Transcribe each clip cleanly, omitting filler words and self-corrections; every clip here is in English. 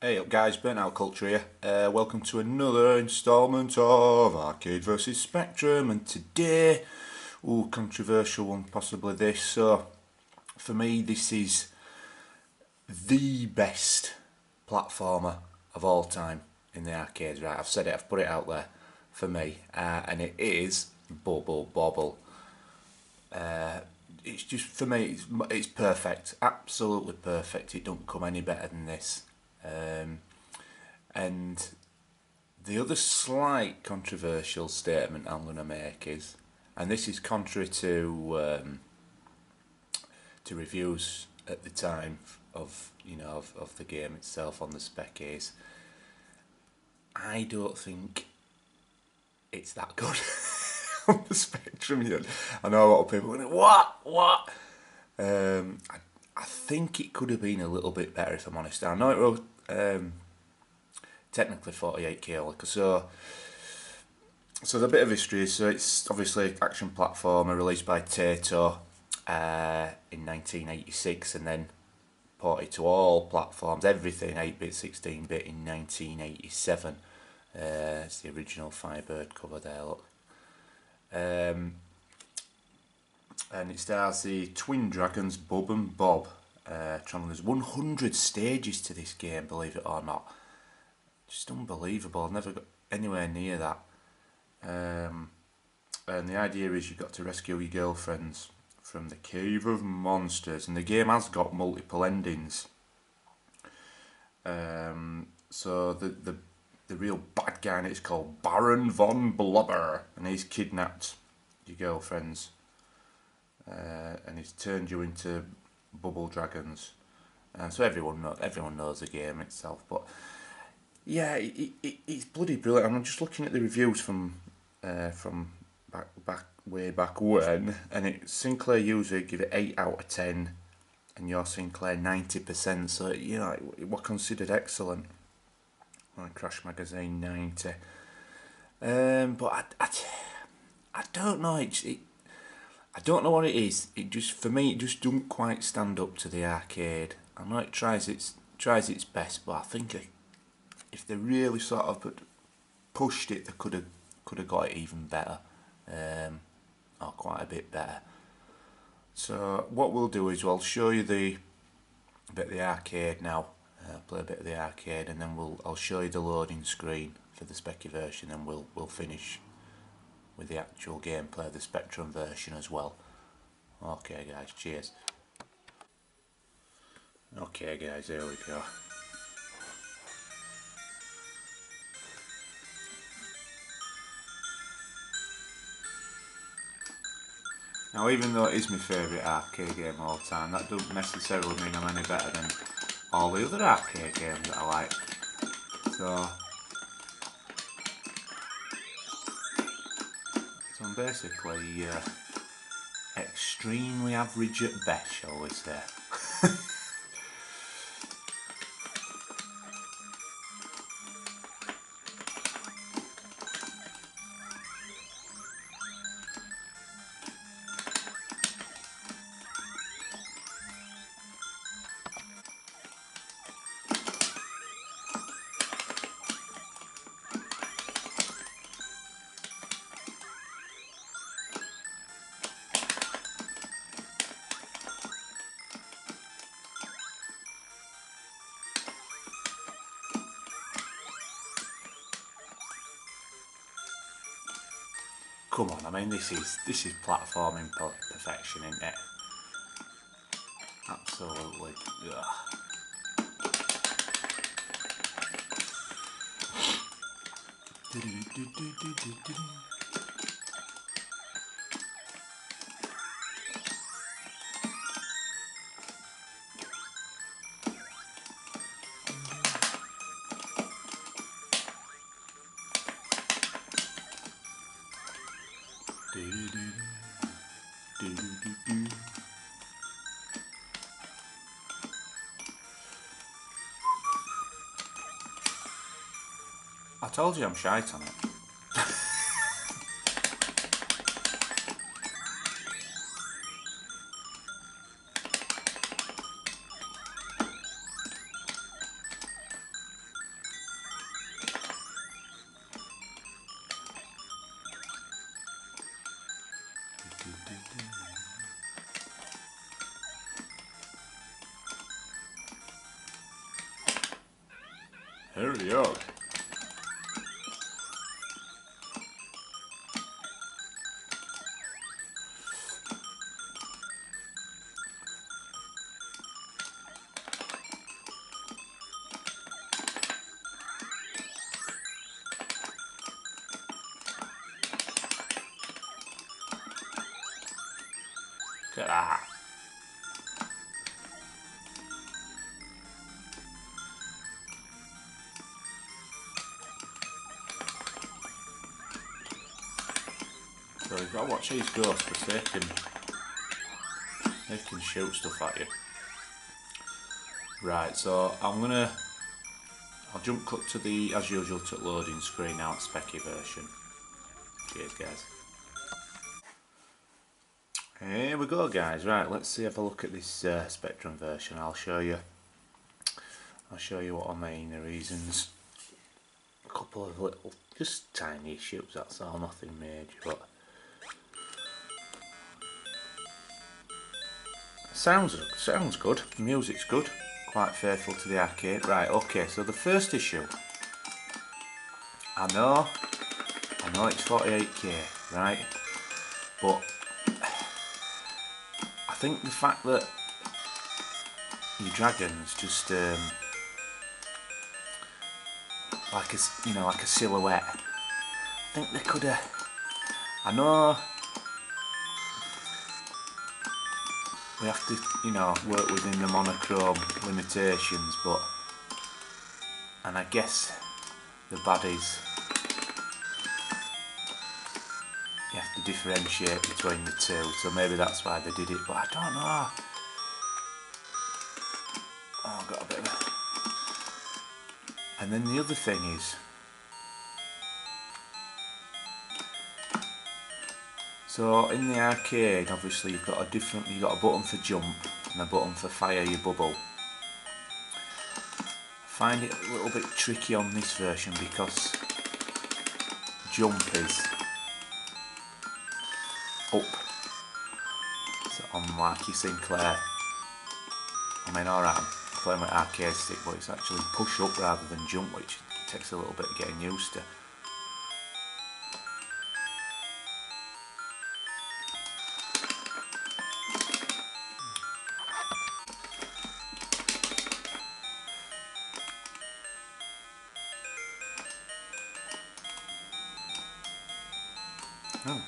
Hey up guys, Burnout Culture here. Welcome to another instalment of Arcade vs Spectrum, and today, controversial one possibly this. So, for me this is the best platformer of all time in the arcades, right? I've said it, I've put it out there for me, and it is Bobble. It's just, for me, it's perfect, absolutely perfect. It don't come any better than this. And the other slight controversial statement I'm going to make is, and this is contrary to reviews at the time of of the game itself on the spec, is I don't think it's that good on the Spectrum yet. I know a lot of people are going, what? I think it could have been a little bit better, if I'm honest. I know it was technically 48k, so the bit of history is, so it's obviously action platformer released by Tato in 1986, and then ported to all platforms, everything 8-bit, 16-bit in 1987. It's the original Firebird cover there, look. And it stars the twin dragons Bub and Bob. There's 100 stages to this game, believe it or not. Just unbelievable. I've never got anywhere near that. And the idea is you've got to rescue your girlfriends from the cave of monsters, and the game has got multiple endings. So the real bad guy in it is called Baron von Blubber, and he's kidnapped your girlfriends, and he's turned you into bubble dragons. And so everyone knows the game itself, but yeah, it's bloody brilliant. I'm just looking at the reviews from way back when, and Sinclair user give it 8 out of 10, and your Sinclair 90%. So it was considered excellent. On Crash Magazine 90. But I don't know. I don't know what it is. It just, for me, it just doesn't quite stand up to the arcade. I know it tries its best, but I think if they really sort of pushed it, they could have got it even better, or quite a bit better. So what we'll do is we'll show you the bit of the arcade now. Play a bit of the arcade, and then I'll show you the loading screen for the specky version, and we'll finish with the actual gameplay of the Spectrum version as well. Okay guys, cheers. Okay guys, here we go. Now, even though it is my favourite arcade game of all time, that doesn't necessarily mean I'm any better than all the other arcade games that I like. So I'm basically extremely average at best, shall we say. Come on, I mean, this is platforming perfection, isn't it? Absolutely. Ugh. I told you I'm shite on it. Hurry up. Look at that. So you've got to watch these ghosts because they can shoot stuff at you. Right, so I'll jump cut to the, as usual, to loading screen now, specky version. Cheers guys. Here we go guys, right, let's see, have a look at this Spectrum version. I'll show you what I mean, the reasons. A couple of little, just tiny issues, that's all, nothing major, but sounds good, the music's good, quite faithful to the arcade. Right, okay, so the first issue, I know it's 48k, right, but I think the fact that your dragon's just like a silhouette, I think they could have, I know we have to, work within the monochrome limitations, but, and I guess the baddies, you have to differentiate between the two, so maybe that's why they did it, but I don't know. Oh, I've got a bit of a... And then the other thing is, so in the arcade, obviously you've got a button for jump and a button for fire your bubble. I find it a little bit tricky on this version because jump is up, so unlike your Sinclair, I mean, alright, I'm playing with arcade stick, but it's actually push up rather than jump, which takes a little bit of getting used to. Oh.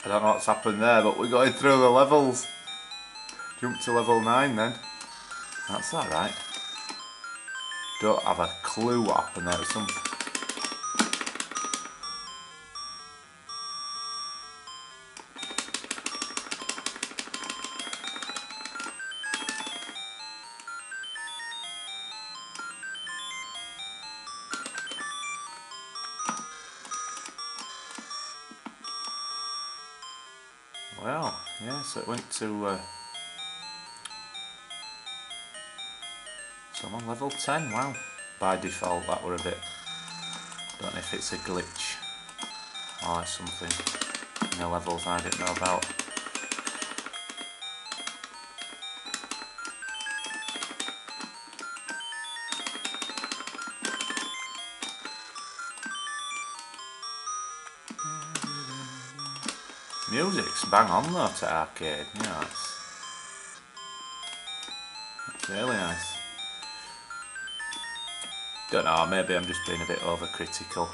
I don't know what's happened there, but we're going through the levels. Jump to level 9 then. That's alright. Don't have a clue what happened there. Some... Well, yeah, so it went to... so I'm on level 10, wow. By default that were a bit... don't know if it's a glitch or something in the levels I didn't know about. Music's bang on though to arcade, it's really nice. Don't know, maybe I'm just being a bit overcritical.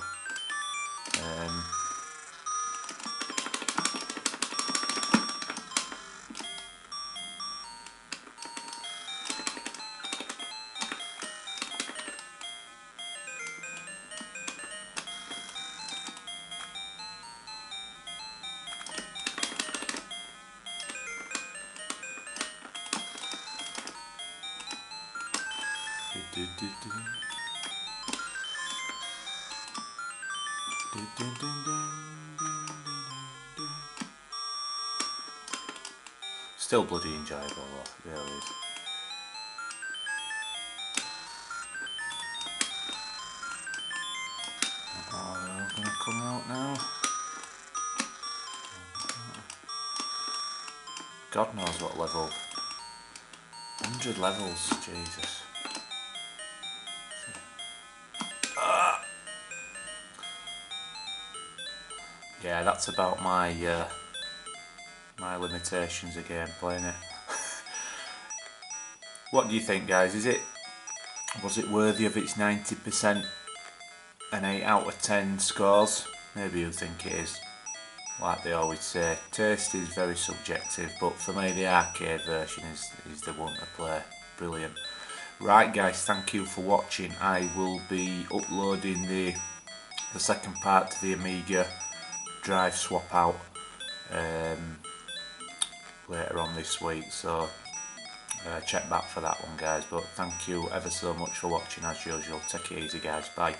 Still bloody enjoyable though, it really is. Oh, they're all going to come out now. God knows what level. 100 levels, Jesus. Yeah, that's about my my limitations of gameplay, innit? What do you think, guys? Was it worthy of its 90% and 8 out of 10 scores? Maybe you think it is. Like they always say, taste is very subjective, but for me the arcade version is the one to play. Brilliant. Right guys, thank you for watching. I will be uploading the second part to the Amiga drive swap out later on this week, so check back for that one guys. But thank you ever so much for watching as usual. Take it easy guys, bye.